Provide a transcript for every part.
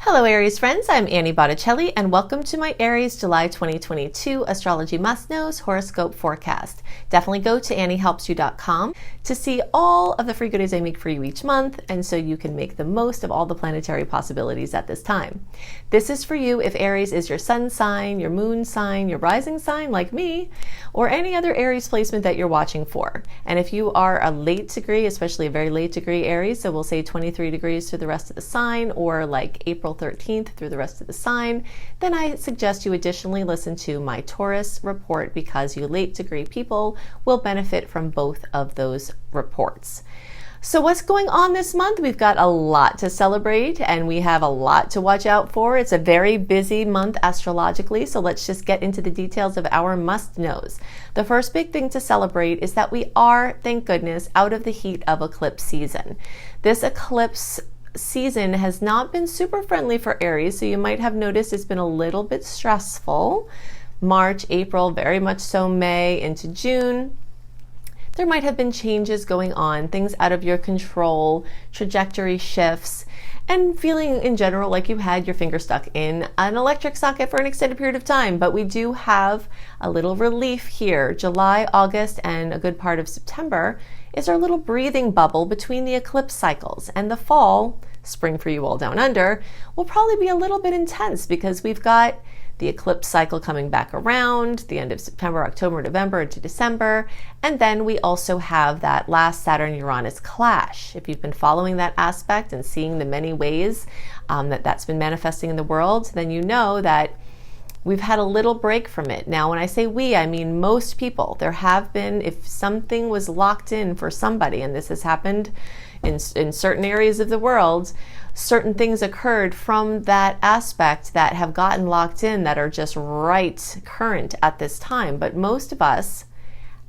Hello Aries friends, I'm Annie Botticelli and welcome to my Aries July 2022 Astrology Must Knows Horoscope Forecast. Definitely go to anniehelpsyou.com to see all of the free goodies I make for you each month and so you can make the most of all the planetary possibilities at this time. This is for you if Aries is your sun sign, your moon sign, your rising sign like me, or any other Aries placement that you're watching for. And if you are a late degree, especially a very late degree Aries, so we'll say 23 degrees through the rest of the sign or like April 13th through the rest of the sign, then I suggest you additionally listen to my Taurus report because you late degree people will benefit from both of those reports. So what's going on this month? We've got a lot to celebrate and we have a lot to watch out for. It's a very busy month astrologically, so let's just get into the details of our must-knows. The first big thing to celebrate is that we are, thank goodness, out of the heat of eclipse season. This eclipse season has not been super friendly for Aries, so you might have noticed it's been a little bit stressful. March, April, very much so May into June. There might have been changes going on, things out of your control, trajectory shifts, and feeling in general like you had your finger stuck in an electric socket for an extended period of time. But we do have a little relief here. July, August, and a good part of September is our little breathing bubble between the eclipse cycles. And the fall, spring for you all down under, will probably be a little bit intense because we've got the eclipse cycle coming back around the end of September, October, November into December. And then we also have that last Saturn-Uranus clash. If you've been following that aspect and seeing the many ways that's been manifesting in the world, then you know that we've had a little break from it. Now, when I say we, I mean most people. There have been, if something was locked in for somebody, and this has happened in certain areas of the world, certain things occurred from that aspect that have gotten locked in that are just right current at this time. But most of us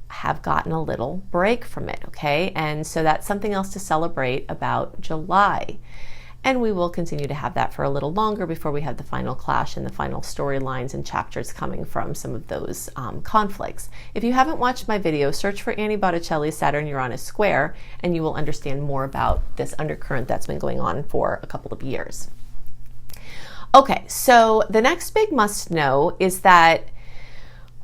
have gotten a little break from it, okay? And so that's something else to celebrate about July. And we will continue to have that for a little longer before we have the final clash and the final storylines and chapters coming from some of those conflicts. If you haven't watched my video, search for Annie Botticelli's Saturn-Uranus square, and you will understand more about this undercurrent that's been going on for a couple of years. Okay, so the next big must know is that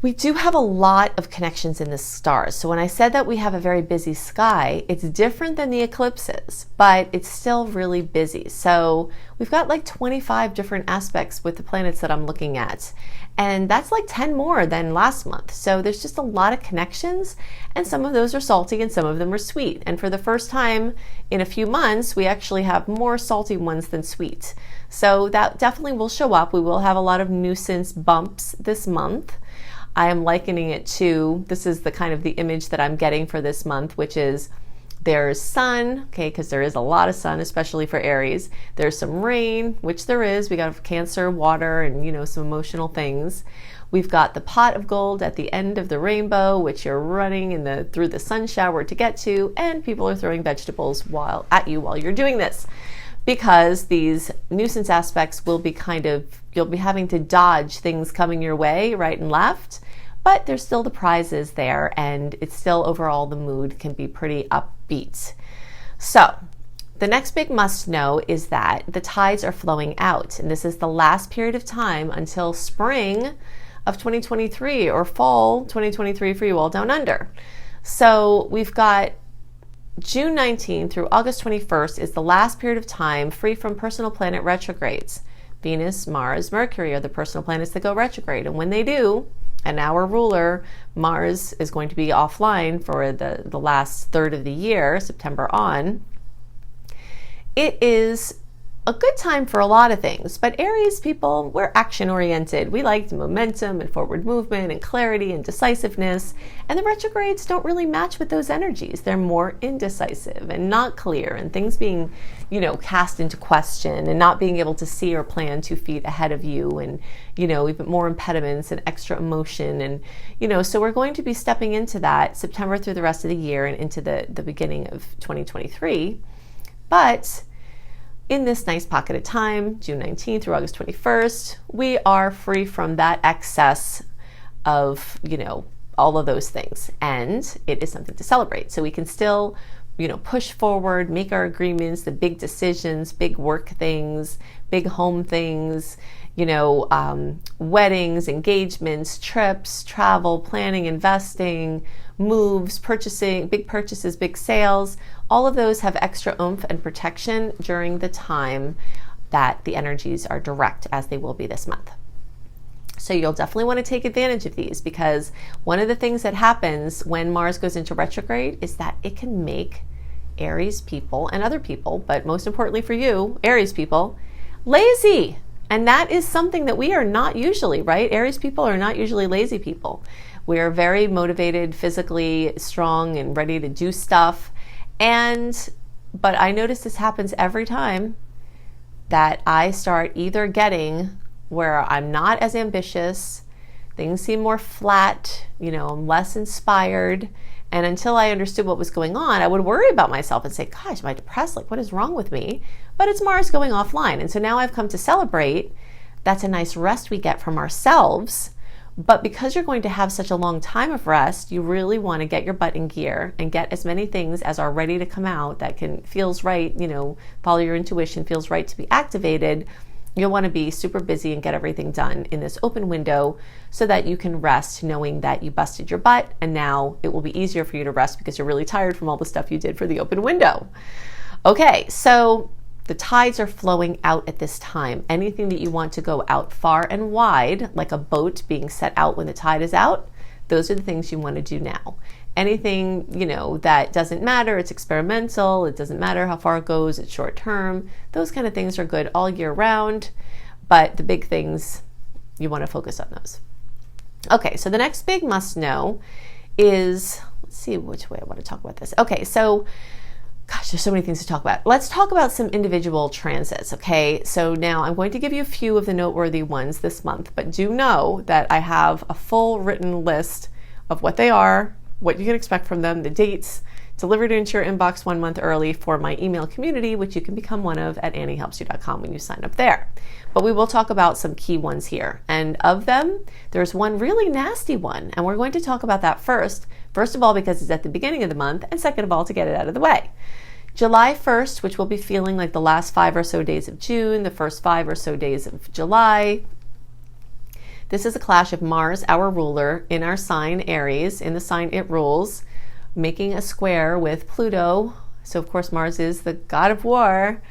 we do have a lot of connections in the stars. So when I said that we have a very busy sky, it's different than the eclipses, but it's still really busy. So we've got like 25 different aspects with the planets that I'm looking at. And that's like 10 more than last month. So there's just a lot of connections, and some of those are salty and some of them are sweet. And for the first time in a few months, we actually have more salty ones than sweet. So that definitely will show up. We will have a lot of nuisance bumps this month. I am likening it to, this is the kind of the image that I'm getting for this month, which is there's sun, okay, because there is a lot of sun, especially for Aries. There's some rain, which there is. We got Cancer, water, and some emotional things. We've got the pot of gold at the end of the rainbow, which you're running through the sun shower to get to, and people are throwing vegetables at you while you're doing this. Because these nuisance aspects will be you'll be having to dodge things coming your way right and left, but there's still the prizes there, and it's still overall the mood can be pretty upbeat. So the next big must know is that the tides are flowing out, and this is the last period of time until spring of 2023 or fall 2023 for you all down under. So we've got June 19th through August 21st is the last period of time free from personal planet retrogrades. Venus, Mars, Mercury are the personal planets that go retrograde. And when they do, and our ruler, Mars, is going to be offline for the last third of the year, September on, it is a good time for a lot of things. But Aries people, we're action-oriented. We like momentum and forward movement and clarity and decisiveness. And the retrogrades don't really match with those energies. They're more indecisive and not clear, and things being, cast into question and not being able to see or plan 2 feet ahead of you, and, even more impediments and extra emotion. And, so we're going to be stepping into that September through the rest of the year and into the beginning of 2023. But in this nice pocket of time, June 19th through August 21st, we are free from that excess of, all of those things. And it is something to celebrate. So we can still, push forward, make our agreements, the big decisions, big work things, big home things, weddings, engagements, trips, travel, planning, investing, moves, purchasing, big purchases, big sales. All of those have extra oomph and protection during the time that the energies are direct, as they will be this month. So you'll definitely want to take advantage of these, because one of the things that happens when Mars goes into retrograde is that it can make Aries people and other people, but most importantly for you, Aries people, lazy. And that is something that we are not usually, right? Aries people are not usually lazy people. We are very motivated, physically strong, and ready to do stuff. But I notice this happens every time that I start either getting where I'm not as ambitious, things seem more flat, I'm less inspired. And until I understood what was going on, I would worry about myself and say, gosh, am I depressed? Like, what is wrong with me? But it's Mars going offline. And so now I've come to celebrate. That's a nice rest we get from ourselves. But because you're going to have such a long time of rest, you really want to get your butt in gear and get as many things as are ready to come out that feels right, follow your intuition, feels right to be activated. You'll want to be super busy and get everything done in this open window so that you can rest knowing that you busted your butt, and now it will be easier for you to rest because you're really tired from all the stuff you did for the open window. Okay, so the tides are flowing out at this time. Anything that you want to go out far and wide, like a boat being set out when the tide is out, those are the things you want to do now. Anything, that doesn't matter, it's experimental, it doesn't matter how far it goes, it's short term, those kind of things are good all year round, but the big things, you want to focus on those. Okay, so the next big must know is, let's see which way I want to talk about this. Okay, so, gosh, there's so many things to talk about. Let's talk about some individual transits, okay? So now I'm going to give you a few of the noteworthy ones this month, but do know that I have a full written list of what they are, what you can expect from them, the dates, delivered into your inbox 1 month early for my email community, which you can become one of at anniehelpsyou.com when you sign up there. But we will talk about some key ones here. And of them, there's one really nasty one. And we're going to talk about that first. First of all, because it's at the beginning of the month, and second of all, to get it out of the way. July 1st, which will be feeling like the last 5 or so days of June, the first 5 or so days of July. This is a clash of Mars, our ruler, in our sign Aries, in the sign it rules, making a square with Pluto. So of course Mars is the god of war,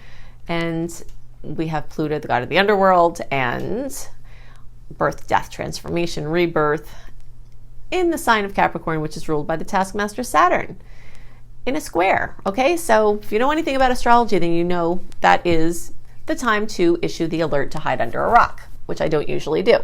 and we have Pluto, the god of the underworld, and birth, death, transformation, rebirth, in the sign of Capricorn, which is ruled by the taskmaster Saturn, in a square. Okay, so if you know anything about astrology, then you know that is the time to issue the alert to hide under a rock, which I don't usually do.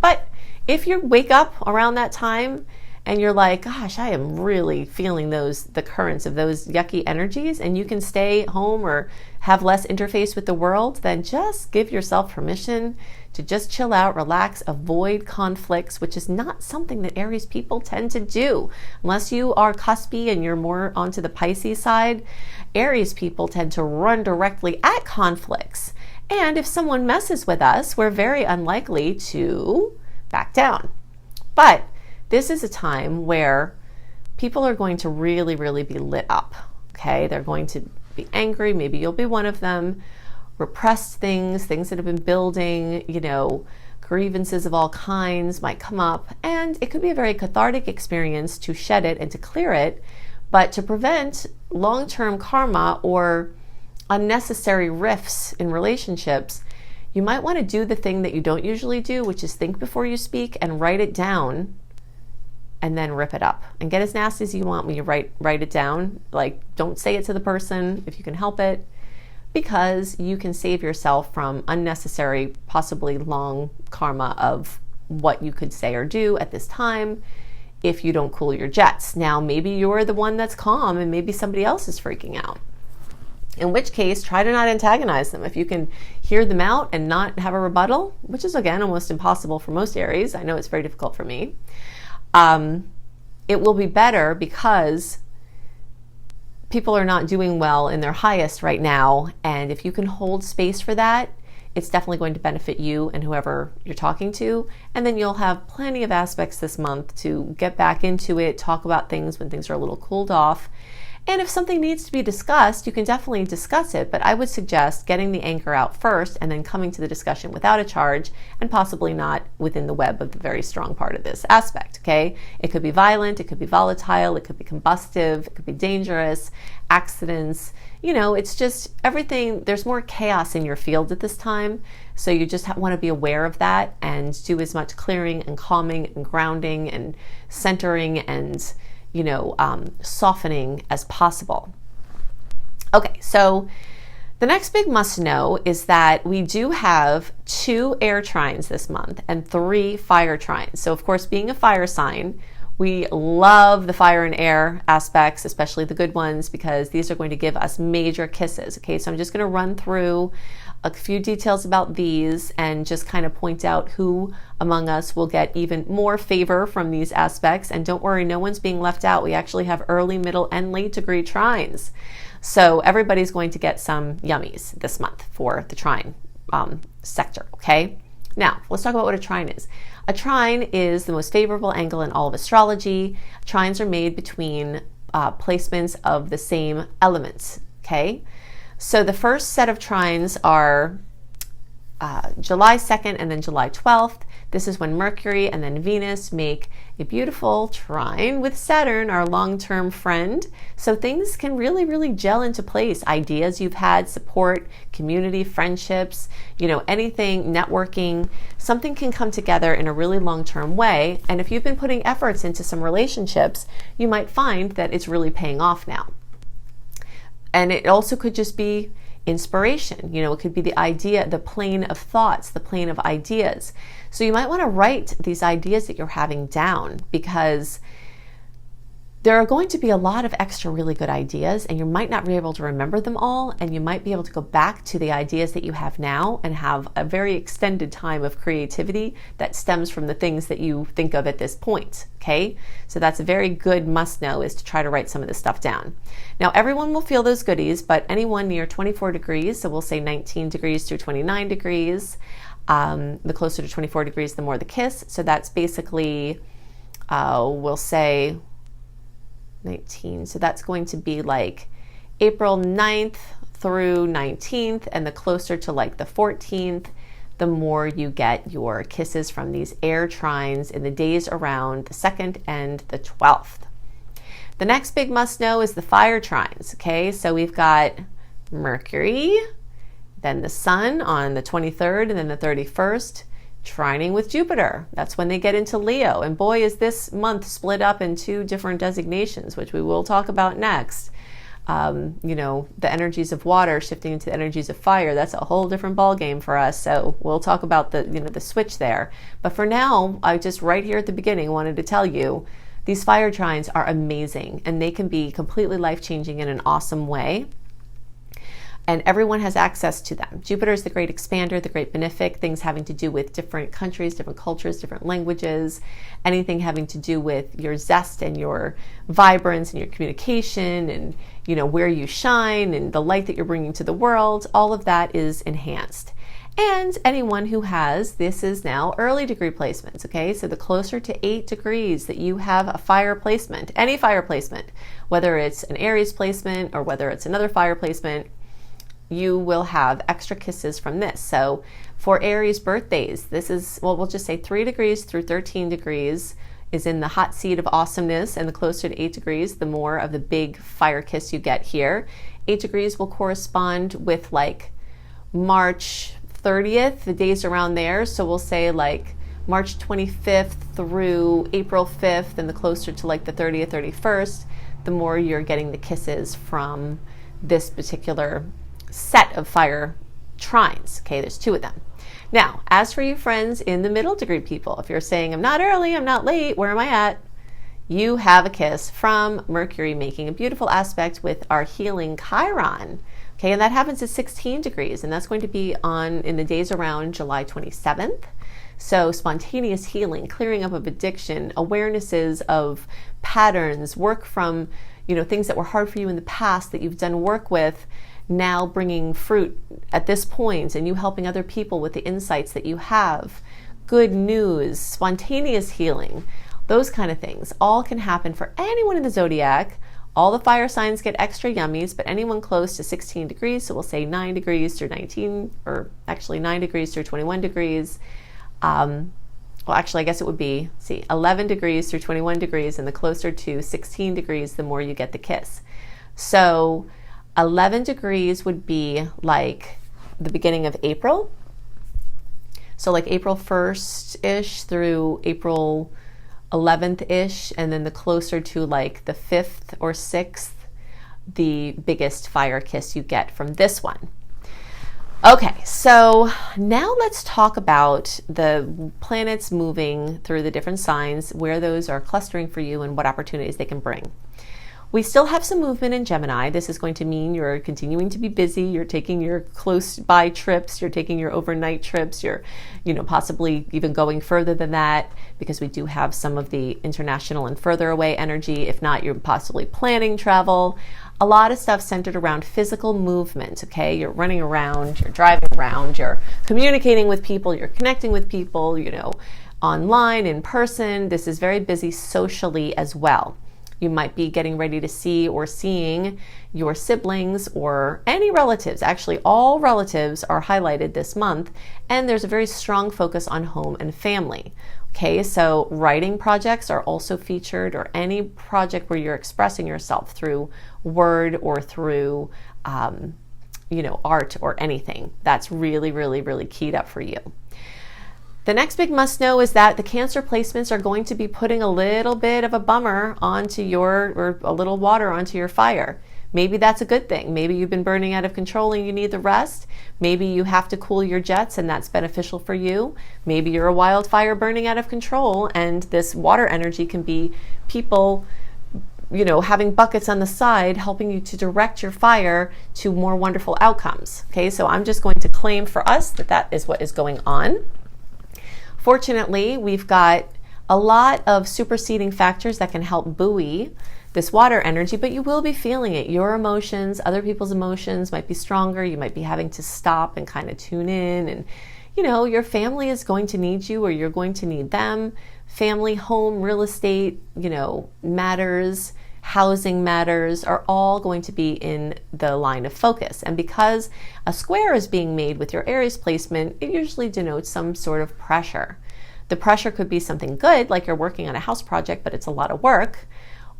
But if you wake up around that time and you're like, gosh, I am really feeling the currents of those yucky energies, and you can stay home or have less interface with the world, then just give yourself permission to just chill out, relax, avoid conflicts, which is not something that Aries people tend to do. Unless you are cuspy and you're more onto the Pisces side, Aries people tend to run directly at conflicts. And if someone messes with us, we're very unlikely to back down. But this is a time where people are going to really, really be lit up, okay? They're going to be angry. Maybe you'll be one of them. Repressed things that have been building, grievances of all kinds might come up. And it could be a very cathartic experience to shed it and to clear it. But to prevent long-term karma or unnecessary rifts in relationships, you might want to do the thing that you don't usually do, which is think before you speak and write it down, and then rip it up and get as nasty as you want when you write it down. Like, don't say it to the person if you can help it, because you can save yourself from unnecessary, possibly long karma of what you could say or do at this time if you don't cool your jets. Now, maybe you're the one that's calm and maybe somebody else is freaking out. In which case, try to not antagonize them. If you can hear them out and not have a rebuttal, which is, again, almost impossible for most Aries. I know it's very difficult for me. It will be better because people are not doing well in their highest right now. And if you can hold space for that, it's definitely going to benefit you and whoever you're talking to. And then you'll have plenty of aspects this month to get back into it, talk about things when things are a little cooled off. And if something needs to be discussed, you can definitely discuss it, but I would suggest getting the anchor out first and then coming to the discussion without a charge, and possibly not within the web of the very strong part of this aspect, okay? It could be violent, it could be volatile, it could be combustive, it could be dangerous, accidents, it's just everything. There's more chaos in your field at this time, so you just want to be aware of that and do as much clearing and calming and grounding and centering and softening as possible. Okay, so the next big must know is that we do have 2 air trines this month and 3 fire trines. So of course, being a fire sign, we love the fire and air aspects, especially the good ones, because these are going to give us major kisses. Okay, so I'm just going to run through a few details about these and just kind of point out who among us will get even more favor from these aspects. And don't worry, no one's being left out. We actually have early, middle, and late degree trines. So everybody's going to get some yummies this month for the trine sector, okay? Now, let's talk about what a trine is. A trine is the most favorable angle in all of astrology. Trines are made between placements of the same elements, okay? So the first set of trines are July 2nd and then July 12th. This is when Mercury and then Venus make a beautiful trine with Saturn, our long-term friend. So things can really, really gel into place. Ideas you've had, support, community, friendships, anything, networking, something can come together in a really long-term way. And if you've been putting efforts into some relationships, you might find that it's really paying off now. And it also could just be inspiration. It could be the idea, the plane of thoughts, the plane of ideas. So you might want to write these ideas that you're having down, because there are going to be a lot of extra really good ideas, and you might not be able to remember them all, and you might be able to go back to the ideas that you have now and have a very extended time of creativity that stems from the things that you think of at this point, okay? So that's a very good must know, is to try to write some of this stuff down. Now, everyone will feel those goodies, but anyone near 24 degrees, so we'll say 19 degrees through 29 degrees, the closer to 24 degrees, the more the kiss. So that's basically, we'll say 19. So that's going to be like April 9th through 19th, and the closer to like the 14th, the more you get your kisses from these air trines in the days around the 2nd and the 12th. The next big must know is the fire trines. Okay, so we've got Mercury, then the Sun on the 23rd, and then the 31st, trining with Jupiter. That's when they get into Leo. And boy, is this month split up in 2 different designations, which we will talk about next. The energies of water shifting into the energies of fire. That's a whole different ballgame for us. So we'll talk about the switch there. But for now, I just right here at the beginning wanted to tell you, these fire trines are amazing, and they can be completely life-changing in an awesome way. And everyone has access to them. Jupiter is the great expander, the great benefic, things having to do with different countries, different cultures, different languages, anything having to do with your zest and your vibrance and your communication and, where you shine and the light that you're bringing to the world, all of that is enhanced. And anyone who has, this is now early degree placements, okay? So the closer to 8 degrees that you have a fire placement, any fire placement, whether it's an Aries placement or whether it's another fire placement, you will have extra kisses from this. So for Aries birthdays, this is, we'll just say 3 degrees through 13 degrees is in the hot seat of awesomeness, and the closer to 8 degrees, the more of the big fire kiss you get here. 8 degrees will correspond with like March 30th, the days around there. So we'll say like March 25th through April 5th, and the closer to like the 30th, 31st, the more you're getting the kisses from this particular set of fire trines. Okay, there's 2 of them. Now, as for you friends in the middle degree people, if you're saying, I'm not early, I'm not late, where am I at? You have a kiss from Mercury making a beautiful aspect with our healing Chiron. Okay, and that happens at 16 degrees, and that's going to be in the days around July 27th. So spontaneous healing, clearing up of addiction, awarenesses of patterns, work from, things that were hard for you in the past that you've done work with, now bringing fruit at this point, and you helping other people with the insights that you have. Good news, spontaneous healing, those kind of things all can happen for anyone in the zodiac All the fire signs get extra yummies, but anyone close to 16 degrees, so we'll say 9 degrees through 19, or actually 9 degrees through 21 degrees. Well, actually, I guess it would be, 11 degrees through 21 degrees, and the closer to 16 degrees, the more you get the kiss. So 11 degrees would be like the beginning of April. So like April 1st-ish through April 11th-ish, and then the closer to like the 5th or 6th, the biggest fire kiss you get from this one. Okay, so now let's talk about the planets moving through the different signs, where those are clustering for you and what opportunities they can bring. We still have some movement in Gemini. This is going to mean you're continuing to be busy. You're taking your close by trips. You're taking your overnight trips. You're, possibly even going further than that, because we do have some of the international and further away energy. If not, you're possibly planning travel. A lot of stuff centered around physical movement, okay? You're running around, you're driving around, you're communicating with people, you're connecting with people, online, in person. This is very busy socially as well. You might be getting ready to see or seeing your siblings or any relatives. Actually, all relatives are highlighted this month, and there's a very strong focus on home and family. Okay, so writing projects are also featured, or any project where you're expressing yourself through word or through, art or anything. That's really, really, really keyed up for you. The next big must know is that the Cancer placements are going to be putting a little bit of a bummer onto or a little water onto your fire. Maybe that's a good thing. Maybe you've been burning out of control and you need the rest. Maybe you have to cool your jets and that's beneficial for you. Maybe you're a wildfire burning out of control, and this water energy can be people, having buckets on the side helping you to direct your fire to more wonderful outcomes. Okay, so I'm just going to claim for us that is what is going on. Fortunately, we've got a lot of superseding factors that can help buoy this water energy, but you will be feeling it. Your emotions, other people's emotions might be stronger. You might be having to stop and kind of tune in. And, your family is going to need you, or you're going to need them. Family, home, real estate, matters, housing matters are all going to be in the line of focus. And because a square is being made with your Aries placement, it usually denotes some sort of pressure. The pressure could be something good, like you're working on a house project, but it's a lot of work.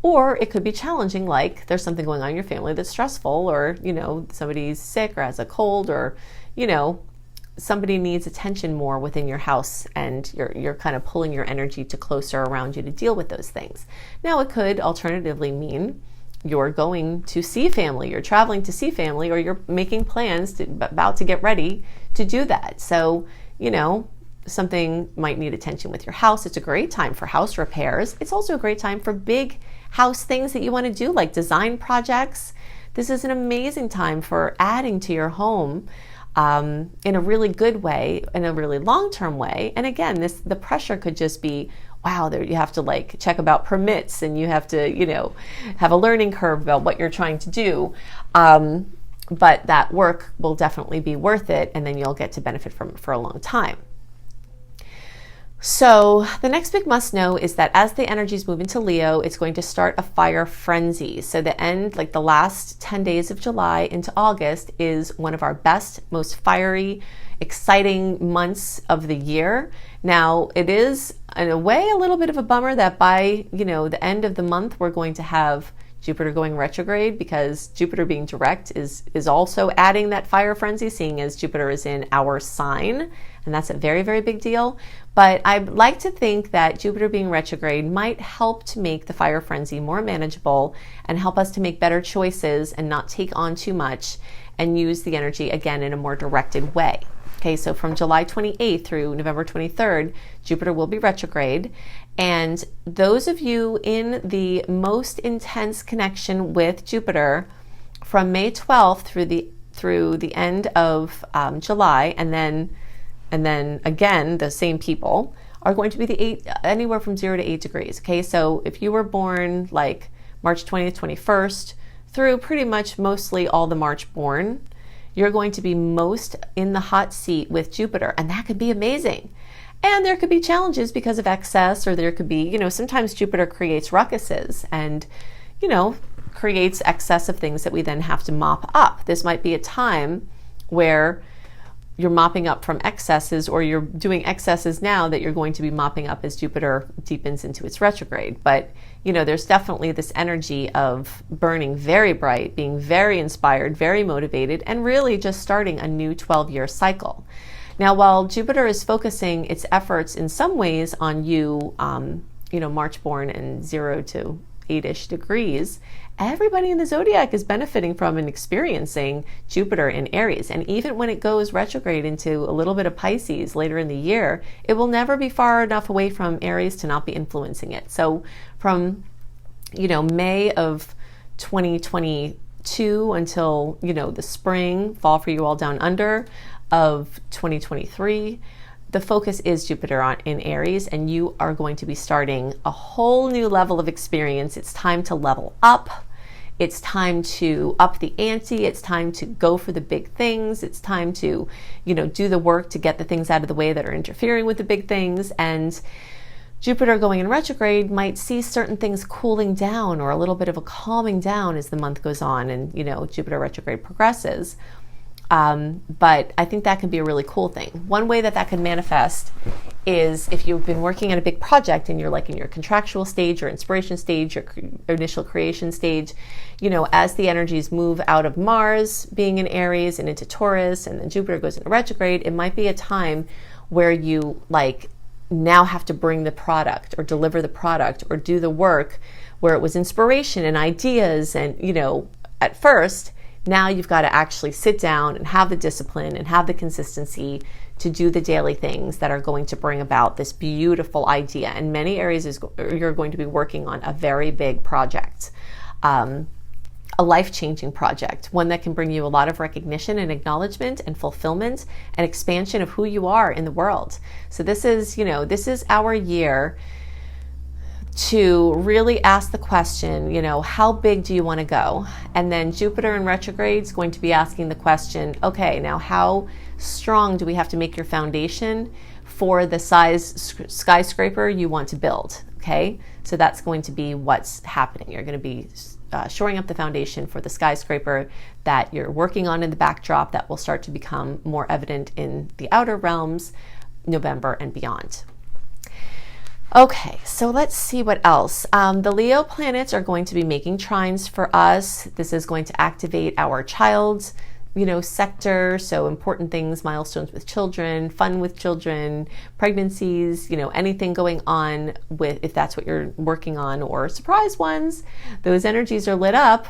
Or it could be challenging, like there's something going on in your family that's stressful, or, somebody's sick or has a cold, or, somebody needs attention more within your house, and you're kind of pulling your energy to closer around you to deal with those things. Now, it could alternatively mean you're going to see family, you're traveling to see family, or you're making plans about to get ready to do that. So, something might need attention with your house. It's a great time for house repairs. It's also a great time for big house things that you want to do, like design projects. This is an amazing time for adding to your home in a really good way, in a really long-term way. And again, the pressure could just be, wow, you have to check about permits, and you have to, have a learning curve about what you're trying to do. But that work will definitely be worth it, and then you'll get to benefit from it for a long time. So the next big must know is that as the energies move into Leo, it's going to start a fire frenzy. So the last 10 days of July into August is one of our best, most fiery, exciting months of the year. Now, it is in a way a little bit of a bummer that by, the end of the month, we're going to have Jupiter going retrograde, because Jupiter being direct is also adding that fire frenzy, seeing as Jupiter is in our sign, and that's a very, very big deal. But I'd like to think that Jupiter being retrograde might help to make the fire frenzy more manageable and help us to make better choices and not take on too much, and use the energy again in a more directed way. Okay, so from July 28th through November 23rd, Jupiter will be retrograde. And those of you in the most intense connection with Jupiter from May 12th through the end of July, and then again the same people are going to be anywhere from 0 to 8 degrees. Okay, so if you were born like March 20th, 21st through pretty much mostly all the March born, you're going to be most in the hot seat with Jupiter, and that could be amazing. And there could be challenges because of excess, or there could be, sometimes Jupiter creates ruckuses, and, creates excess of things that we then have to mop up. This might be a time where you're mopping up from excesses, or you're doing excesses now that you're going to be mopping up as Jupiter deepens into its retrograde. But, there's definitely this energy of burning very bright, being very inspired, very motivated, and really just starting a new 12-year cycle. Now, while Jupiter is focusing its efforts in some ways on you, March born and 0 to 8-ish degrees, everybody in the zodiac is benefiting from and experiencing Jupiter in Aries. And even when it goes retrograde into a little bit of Pisces later in the year, it will never be far enough away from Aries to not be influencing it. So from, May of 2022 until, the spring, fall for you all down under of 2023, the focus is Jupiter in Aries, and you are going to be starting a whole new level of experience. It's time to level up. It's time to up the ante. It's time to go for the big things. It's time to, do the work to get the things out of the way that are interfering with the big things. And Jupiter going in retrograde might see certain things cooling down, or a little bit of a calming down as the month goes on and, Jupiter retrograde progresses. But I think that can be a really cool thing. One way that can manifest is if you've been working on a big project and you're like in your contractual stage, or inspiration stage, or initial creation stage, as the energies move out of Mars being in Aries and into Taurus, and then Jupiter goes into retrograde, it might be a time where you now have to bring the product or deliver the product or do the work where it was inspiration and ideas. And, at first, now you've got to actually sit down and have the discipline and have the consistency to do the daily things that are going to bring about this beautiful idea. And many areas you're going to be working on a very big project, a life-changing project, one that can bring you a lot of recognition and acknowledgement and fulfillment and expansion of who you are in the world. So this is our year to really ask the question, how big do you want to go? And then Jupiter in retrograde is going to be asking the question, okay, now how strong do we have to make your foundation for the size skyscraper you want to build? Okay, so that's going to be what's happening. You're going to be shoring up the foundation for the skyscraper that you're working on in the backdrop that will start to become more evident in the outer realms, November and beyond. Okay, so let's see what else. The Leo planets are going to be making trines for us. This is going to activate our child's, sector. So important things, milestones with children, fun with children, pregnancies, anything going on with, if that's what you're working on, or surprise ones, those energies are lit up.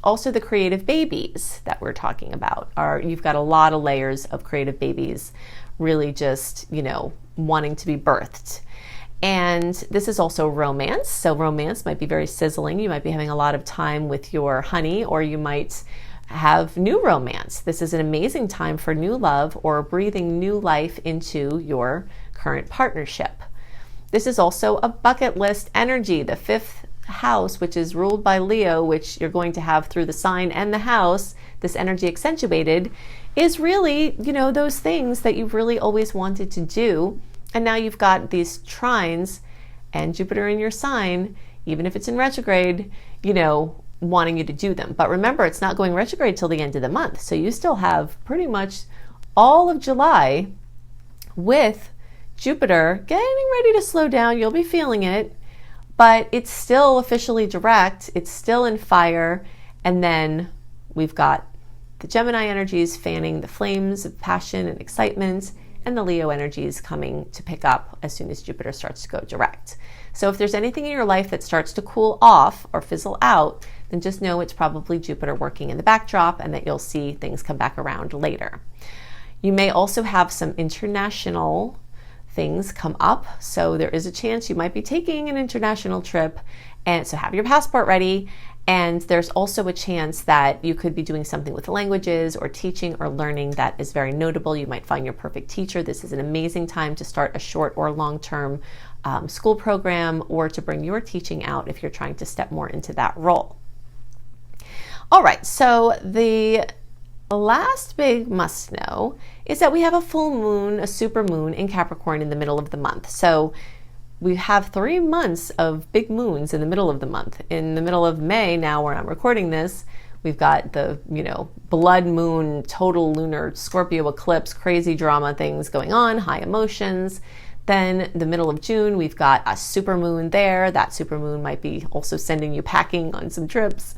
Also the creative babies that we're talking about you've got a lot of layers of creative babies really just, wanting to be birthed. And this is also romance. So romance might be very sizzling. You might be having a lot of time with your honey, or you might have new romance. This is an amazing time for new love or breathing new life into your current partnership. This is also a bucket list energy. The 5th house, which is ruled by Leo, which you're going to have through the sign and the house, this energy accentuated, is really, those things that you've really always wanted to do. And now you've got these trines and Jupiter in your sign, even if it's in retrograde, wanting you to do them. But remember, it's not going retrograde till the end of the month. So you still have pretty much all of July with Jupiter getting ready to slow down. You'll be feeling it, but it's still officially direct. It's still in fire. And then we've got the Gemini energies fanning the flames of passion and excitement, and the Leo energy is coming to pick up as soon as Jupiter starts to go direct. So if there's anything in your life that starts to cool off or fizzle out, then just know it's probably Jupiter working in the backdrop, and that you'll see things come back around later. You may also have some international things come up. So there is a chance you might be taking an international trip, and so have your passport ready. And there's also a chance that you could be doing something with languages or teaching or learning that is very notable. You might find your perfect teacher. This is an amazing time to start a short or long-term school program, or to bring your teaching out if you're trying to step more into that role. All right, so the last big must know is that we have a full moon, a super moon in Capricorn in the middle of the month. So we have 3 months of big moons in the middle of the month. In the middle of May, now where I'm recording this, we've got the, blood moon, total lunar Scorpio eclipse, crazy drama things going on, high emotions. Then the middle of June, we've got a supermoon there. That supermoon might be also sending you packing on some trips.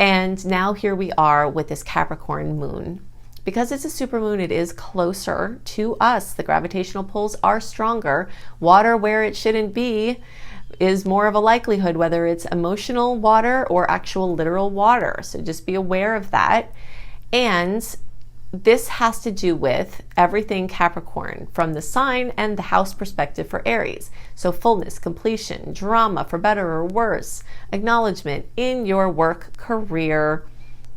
And now here we are with this Capricorn moon. Because it's a supermoon, it is closer to us. The gravitational pulls are stronger. Water where it shouldn't be is more of a likelihood, whether it's emotional water or actual literal water. So just be aware of that. And this has to do with everything Capricorn from the sign and the house perspective for Aries. So fullness, completion, drama, for better or worse, acknowledgement in your work career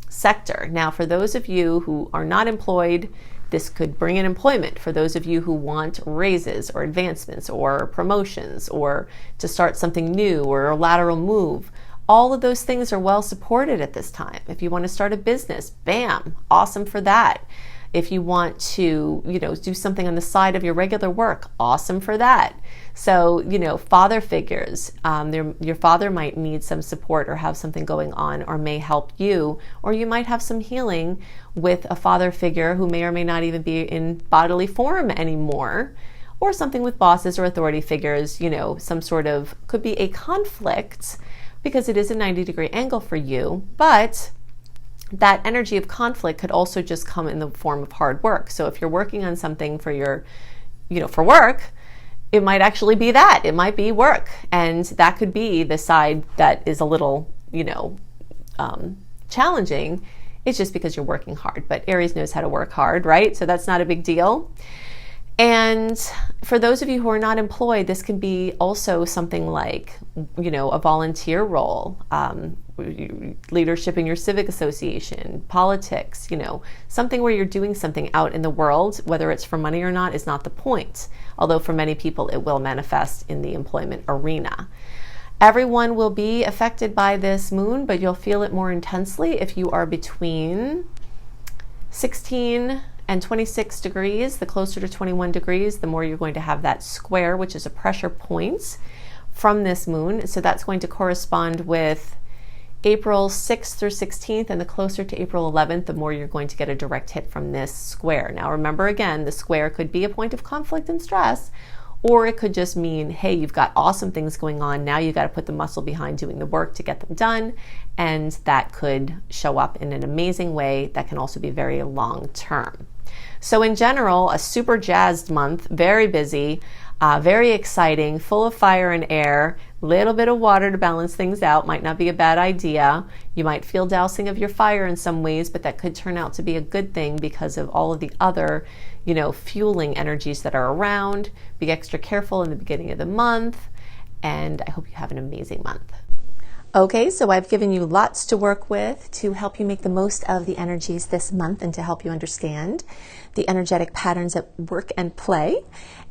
sector. Now, for those of you who are not employed, this could bring in employment. For those of you who want raises or advancements or promotions or to start something new or a lateral move, all of those things are well supported at this time. If you want to start a business, bam, awesome for that. If you want to, do something on the side of your regular work, awesome for that. So, father figures, your father might need some support or have something going on or may help you, or you might have some healing with a father figure who may or may not even be in bodily form anymore, or something with bosses or authority figures, some sort of, could be a conflict because it is a 90-degree angle for you, but that energy of conflict could also just come in the form of hard work. So if you're working on something for your, for work, it might actually be that. It might be work. And that could be the side that is a little, challenging. It's just because you're working hard. But Aries knows how to work hard, right? So that's not a big deal. And for those of you who are not employed, this can be also something like, a volunteer role, leadership in your civic association, politics, something where you're doing something out in the world, whether it's for money or not is not the point. Although for many people, it will manifest in the employment arena. Everyone will be affected by this moon, but you'll feel it more intensely if you are between 16 and 26 degrees. The closer to 21 degrees, the more you're going to have that square, which is a pressure point from this moon. So that's going to correspond with April 6th through 16th, and the closer to April 11th, the more you're going to get a direct hit from this square. Now remember, again, the square could be a point of conflict and stress, or it could just mean, hey, you've got awesome things going on. Now you got to put the muscle behind doing the work to get them done. And that could show up in an amazing way that can also be very long term. So in general, a super jazzed month, very busy, very exciting, full of fire and air, little bit of water to balance things out might not be a bad idea. You might feel dousing of your fire in some ways, but that could turn out to be a good thing because of all of the other, fueling energies that are around. Be extra careful in the beginning of the month, and I hope you have an amazing month. Okay, so I've given you lots to work with to help you make the most of the energies this month and to help you understand the energetic patterns at work and play.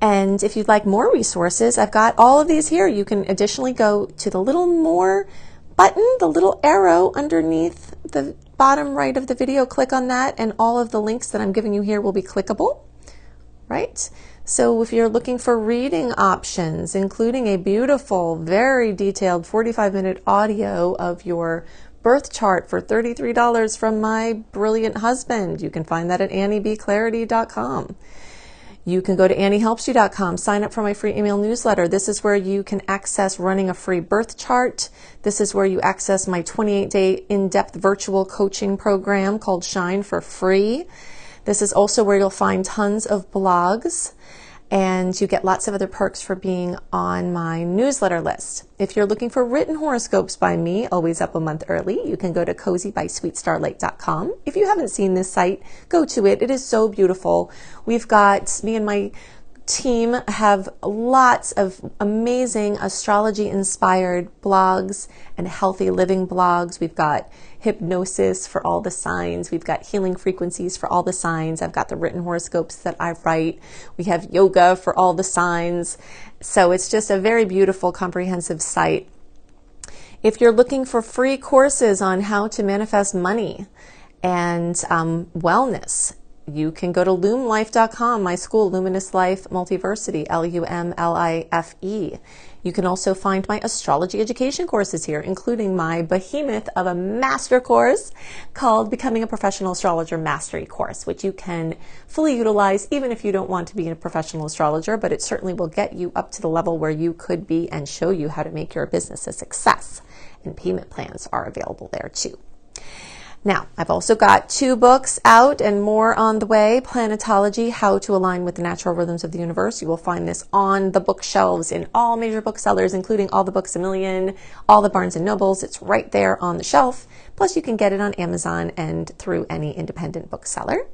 And if you'd like more resources, I've got all of these here. You can additionally go to the little more button, the little arrow underneath the bottom right of the video. Click on that, and all of the links that I'm giving you here will be clickable, right? So if you're looking for reading options, including a beautiful, very detailed 45-minute audio of your birth chart for $33 from my brilliant husband, you can find that at anniebclarity.com. You can go to anniehelpsyou.com, sign up for my free email newsletter. This is where you can access running a free birth chart. This is where you access my 28-day in-depth virtual coaching program called Shine for free. This is also where you'll find tons of blogs, and you get lots of other perks for being on my newsletter list. If you're looking for written horoscopes by me, always up a month early, you can go to cozybysweetstarlight.com. If you haven't seen this site, go to it. It is so beautiful. We've got, me and my team have lots of amazing astrology-inspired blogs and healthy living blogs. We've got hypnosis for all the signs. We've got healing frequencies for all the signs. I've got the written horoscopes that I write. We have yoga for all the signs. So it's just a very beautiful, comprehensive site. If you're looking for free courses on how to manifest money and wellness, You can go to lumelife.com, my school, Luminous Life Multiversity, LUMLIFE. You can also find my astrology education courses here, including my behemoth of a master course called Becoming a Professional Astrologer Mastery Course, which you can fully utilize even if you don't want to be a professional astrologer, but it certainly will get you up to the level where you could be and show you how to make your business a success. And payment plans are available there too. Now, I've also got 2 books out and more on the way. Planetology, How to Align with the Natural Rhythms of the Universe. You will find this on the bookshelves in all major booksellers, including all the Books A Million, all the Barnes & Nobles. It's right there on the shelf. Plus, you can get it on Amazon and through any independent bookseller.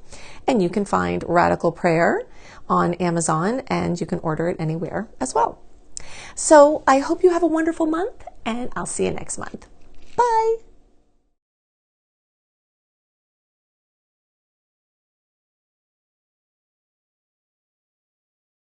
And you can find Radical Prayer on Amazon, and you can order it anywhere as well. So I hope you have a wonderful month, and I'll see you next month. Bye.